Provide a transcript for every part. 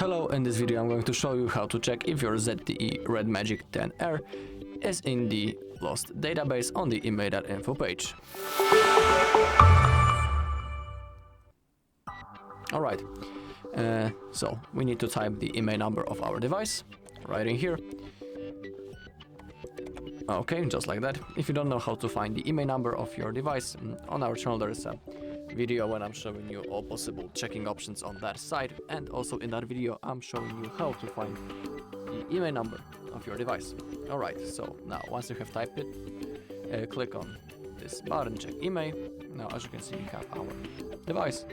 Hello, in this video I'm going to show you how to check if your ZTE RedMagic 10R is in the lost database on the IMEI.info page. Alright, so we need to type the IMEI number of our device right in here. Okay, just like that. If you don't know how to find the IMEI number of your device, on our channel there is a video when I'm showing you all possible checking options on that site, and also in that video I'm showing you how to find the IMEI number of your device. Alright, so now once you have typed it, click on this button, check IMEI. Now as you can see we have our device.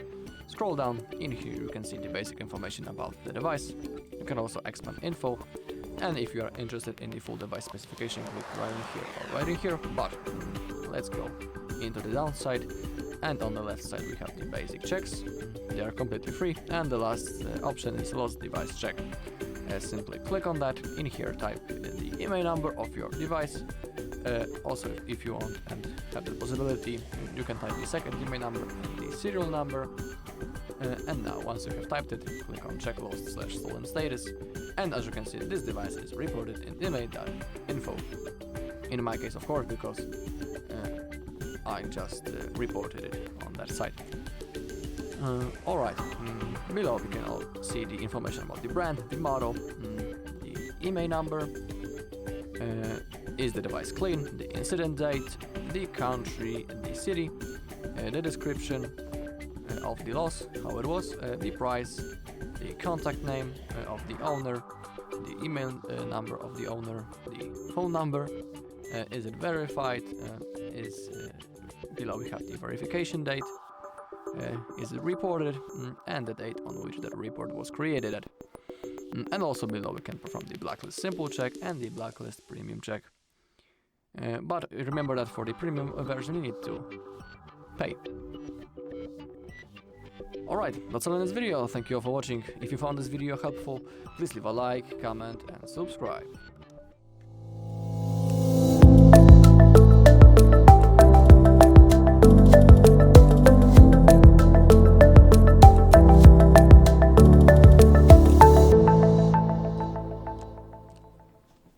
Scroll down, in here you can see the basic information about the device. You can also expand info, and if you are interested in the full device specification, click right in here or right in here. But let's go into the downside, and on the left side we have the basic checks. They are completely free, and the last option is lost device check. Simply click on that. In here type the IMEI number of your device. Also, if you want and have the possibility, you can type the second IMEI number and the serial number. And now once you have typed it, click on check lost/stolen status, and as you can see this device is reported in IMEI.info. In my case, of course, because I just reported it on that site. Alright, below we can all see the information about the brand, the model, the IMEI number, is the device clean, the incident date, the country, the city, the description of the loss, how it was, the price, the contact name of the owner, the email number of the owner, the phone number, is it verified, below we have the verification date, is it reported, and the date on which that report was created at. And also below we can perform the blacklist simple check and the blacklist premium check. But remember that for the premium version you need to pay. Alright, that's all in this video. Thank you all for watching. If you found this video helpful, please leave a like, comment and subscribe.